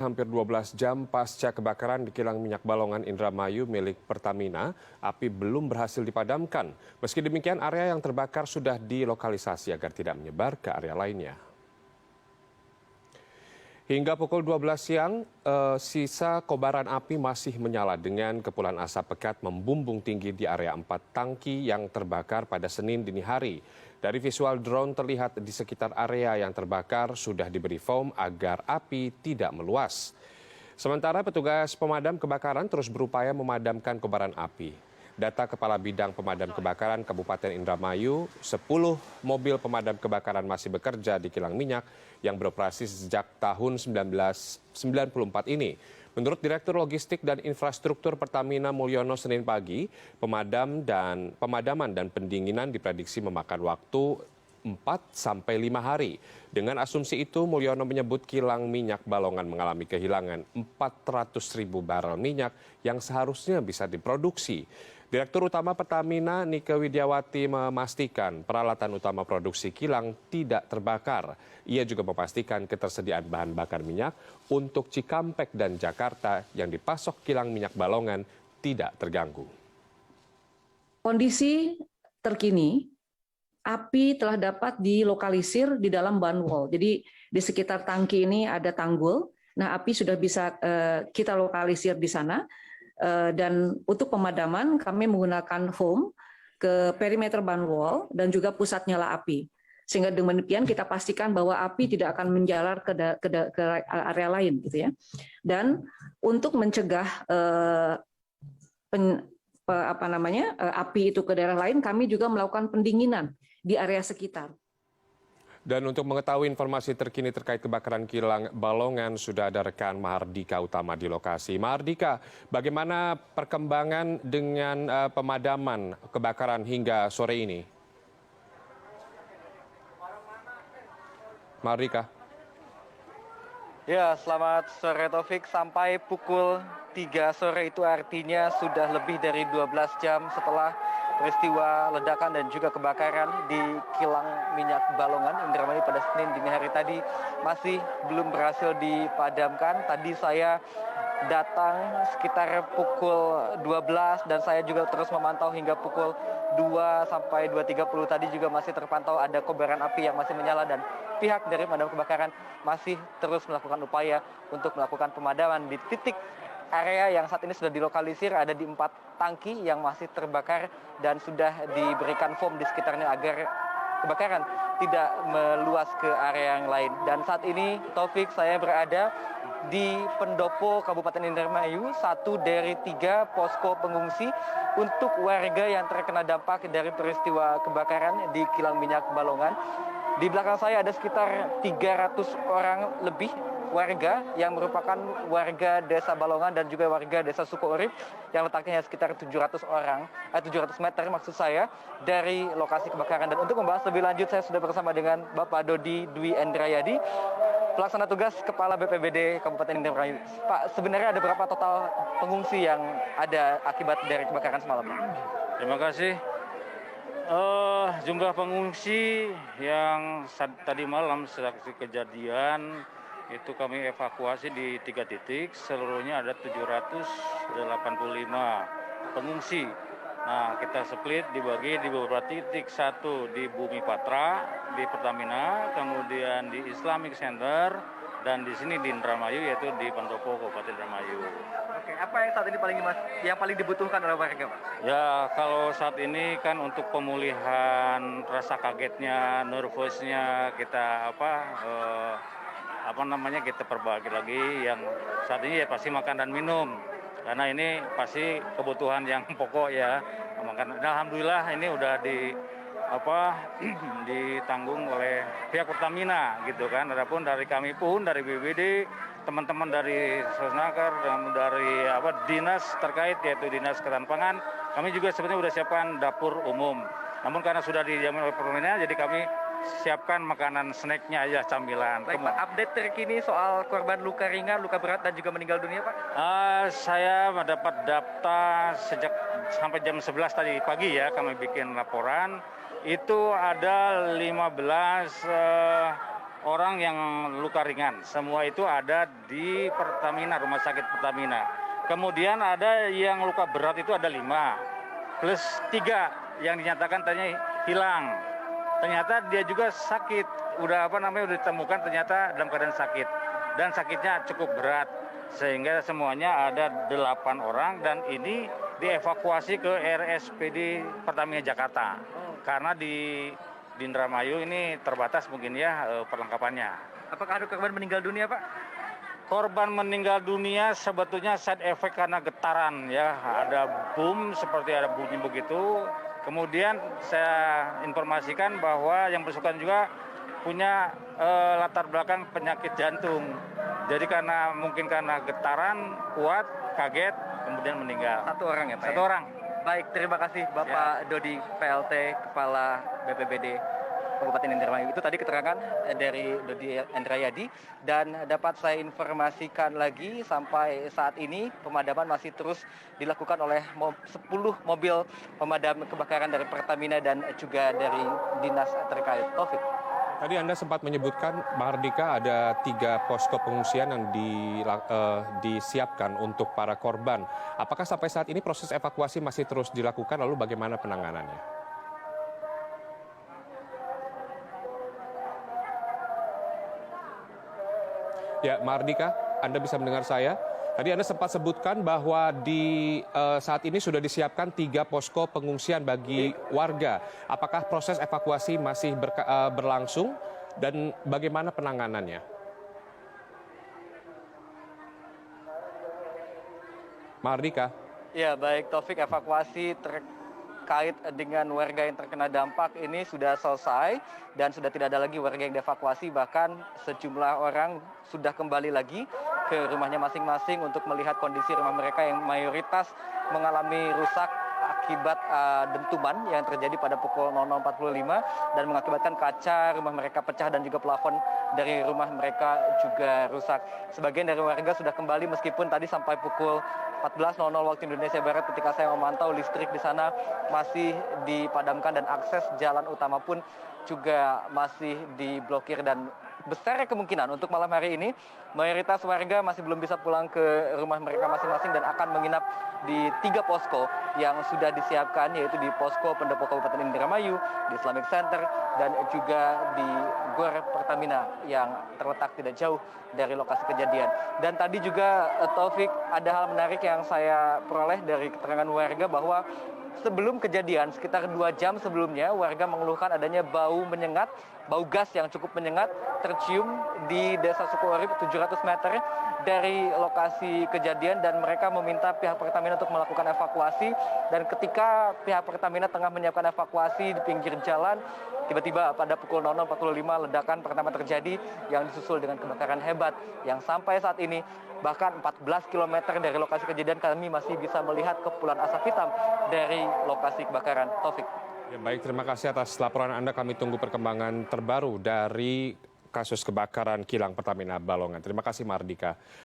hampir 12 jam pasca kebakaran di kilang minyak Balongan Indramayu milik Pertamina, api belum berhasil dipadamkan. Meski demikian, area yang terbakar sudah dilokalisasi agar tidak menyebar ke area lainnya. Hingga pukul 12 siang, sisa kobaran api masih menyala dengan kepulan asap pekat membumbung tinggi di area 4 tangki yang terbakar pada Senin dini hari. Dari visual drone terlihat di sekitar area yang terbakar sudah diberi foam agar api tidak meluas. Sementara petugas pemadam kebakaran terus berupaya memadamkan kobaran api. Data Kepala Bidang Pemadam Kebakaran Kabupaten Indramayu, 10 mobil pemadam kebakaran masih bekerja di kilang minyak yang beroperasi sejak tahun 1994 ini. Menurut Direktur Logistik dan Infrastruktur Pertamina Mulyono Senin pagi, pemadaman dan pendinginan diprediksi memakan waktu 4 sampai 5 hari. Dengan asumsi itu, Mulyono menyebut kilang minyak Balongan mengalami kehilangan 400.000 barel minyak yang seharusnya bisa diproduksi. Direktur Utama Pertamina Nike Widiawati memastikan peralatan utama produksi kilang tidak terbakar. Ia juga memastikan ketersediaan bahan bakar minyak untuk Cikampek dan Jakarta yang dipasok kilang minyak Balongan tidak terganggu. Kondisi terkini, api telah dapat dilokalisir di dalam ban wall. Jadi di sekitar tangki ini ada tanggul. Nah, api sudah bisa kita lokalisir di sana. Dan untuk pemadaman kami menggunakan foam ke perimeter ban wall dan juga pusat nyala api. Sehingga demikian kita pastikan bahwa api tidak akan menjalar ke area lain gitu ya. Dan untuk mencegah api itu ke daerah lain, kami juga melakukan pendinginan di area sekitar. Dan untuk mengetahui informasi terkini terkait kebakaran kilang Balongan, sudah ada rekan Mahardika Utama di lokasi. Mahardika, bagaimana perkembangan dengan pemadaman kebakaran hingga sore ini? Mahardika. Ya, selamat sore Taufik. Sampai pukul 3 sore itu artinya sudah lebih dari 12 jam setelah peristiwa ledakan dan juga kebakaran di kilang minyak Balongan Indramayu pada Senin dini hari tadi masih belum berhasil dipadamkan. Tadi saya datang sekitar pukul 12 dan saya juga terus memantau hingga pukul 2 sampai 2.30 tadi juga masih terpantau ada kobaran api yang masih menyala dan pihak dari pemadam kebakaran masih terus melakukan upaya untuk melakukan pemadaman di titik area yang saat ini sudah dilokalisir. Ada di 4 tangki yang masih terbakar dan sudah diberikan foam di sekitarnya agar kebakaran tidak meluas ke area yang lain. Dan saat ini Taufik, saya berada di Pendopo Kabupaten Indramayu, 1 dari 3 posko pengungsi untuk warga yang terkena dampak dari peristiwa kebakaran di kilang minyak Balongan. Di belakang saya ada sekitar 300 orang lebih warga yang merupakan warga desa Balongan dan juga warga desa Sukourip yang letaknya sekitar 700 meter maksud saya dari lokasi kebakaran. Dan untuk membahas lebih lanjut saya sudah bersama dengan Bapak Dodi Dwi Endrayadi, pelaksana tugas Kepala BPBD Kabupaten Indramayu. Pak, sebenarnya ada berapa total pengungsi yang ada akibat dari kebakaran semalam? Terima kasih. Jumlah pengungsi yang tadi malam saksi kejadian itu kami evakuasi di 3 titik, seluruhnya ada 785 pengungsi. Nah, kita split dibagi di beberapa titik, satu di Bumi Patra, di Pertamina, kemudian di Islamic Center, dan di sini di Indramayu yaitu di Pendopo Kabupaten Indramayu. Oke, apa yang saat ini paling dibutuhkan oleh warga, Pak? Ya, kalau saat ini kan untuk pemulihan rasa kagetnya, nervousnya kita kita perbagi lagi. Yang saat ini ya pasti makan dan minum, karena ini pasti kebutuhan yang pokok ya. Alhamdulillah ini udah ditanggung oleh pihak Pertamina gitu kan. Adapun dari kami pun dari BPBD, teman-teman dari Sosnaker dan dari dinas terkait yaitu Dinas Ketahanan Pangan, kami juga sebenarnya sudah siapkan dapur umum. Namun karena sudah dijamin oleh Pertamina, jadi kami siapkan makanan snacknya aja, camilan. Baik Pak, update terkini soal korban luka ringan, luka berat dan juga meninggal dunia Pak? Saya mendapat data sejak sampai jam 11 tadi pagi ya, kami bikin laporan. Itu ada 15 orang yang luka ringan. Semua itu ada di Pertamina, Rumah Sakit Pertamina. Kemudian ada yang luka berat itu ada 5, plus 3 yang dinyatakan tadinya hilang. Ternyata dia juga sakit, udah ditemukan ternyata dalam keadaan sakit. Dan sakitnya cukup berat. Sehingga semuanya ada 8 orang dan ini dievakuasi ke RSPD Pertamina Jakarta. Karena di Indramayu ini terbatas mungkin ya perlengkapannya. Apakah ada korban meninggal dunia, Pak? Korban meninggal dunia sebetulnya side effect karena getaran ya. Ada boom seperti ada bunyi begitu. Kemudian saya informasikan bahwa yang bersangkutan juga punya latar belakang penyakit jantung. Jadi mungkin karena getaran kuat, kaget, kemudian meninggal. 1 orang ya, Pak? 1 orang. Baik, terima kasih Bapak Dodi PLT, Kepala BPBD Kabupaten Indramayu. Itu tadi keterangan dari Dodi Endrayadi, dan dapat saya informasikan lagi sampai saat ini pemadaman masih terus dilakukan oleh 10 mobil pemadam kebakaran dari Pertamina dan juga dari dinas terkait. Taufik. Tadi Anda sempat menyebutkan, Mahardika, ada 3 posko pengungsian yang disiapkan untuk para korban. Apakah sampai saat ini proses evakuasi masih terus dilakukan, lalu bagaimana penanganannya? Ya, Mahardika, Anda bisa mendengar saya? Tadi Anda sempat sebutkan bahwa saat ini sudah disiapkan 3 posko pengungsian bagi warga. Apakah proses evakuasi masih berlangsung dan bagaimana penanganannya? Mahardika. Ya, baik Taufik, evakuasi terkait dengan warga yang terkena dampak ini sudah selesai dan sudah tidak ada lagi warga yang dievakuasi, bahkan sejumlah orang sudah kembali lagi ke rumahnya masing-masing untuk melihat kondisi rumah mereka yang mayoritas mengalami rusak akibat dentuman yang terjadi pada pukul 00.45 dan mengakibatkan kaca rumah mereka pecah dan juga plafon dari rumah mereka juga rusak. Sebagian dari warga sudah kembali meskipun tadi sampai pukul 14.00 waktu Indonesia Barat ketika saya memantau, listrik di sana masih dipadamkan dan akses jalan utama pun juga masih diblokir, dan besar kemungkinan untuk malam hari ini mayoritas warga masih belum bisa pulang ke rumah mereka masing-masing dan akan menginap di 3 posko yang sudah disiapkan, yaitu di posko pendopo Kabupaten Indramayu, di Islamic Center, dan juga di Gor Pertamina yang terletak tidak jauh dari lokasi kejadian. Dan tadi juga Taufik, ada hal menarik yang saya peroleh dari keterangan warga bahwa sebelum kejadian, sekitar 2 jam sebelumnya, warga mengeluhkan adanya bau menyengat, bau gas yang cukup menyengat tercium di Desa Sukourip 700 meter dari lokasi kejadian, dan mereka meminta pihak Pertamina untuk melakukan evakuasi. Dan ketika pihak Pertamina tengah menyiapkan evakuasi di pinggir jalan, tiba-tiba pada pukul 00.45 ledakan pertama terjadi yang disusul dengan kebakaran hebat yang sampai saat ini bahkan 14 km dari lokasi kejadian kami masih bisa melihat kepulan asap hitam dari lokasi kebakaran. Taufik. Ya, baik, terima kasih atas laporan Anda. Kami tunggu perkembangan terbaru dari kasus kebakaran kilang Pertamina Balongan. Terima kasih, Mahardika.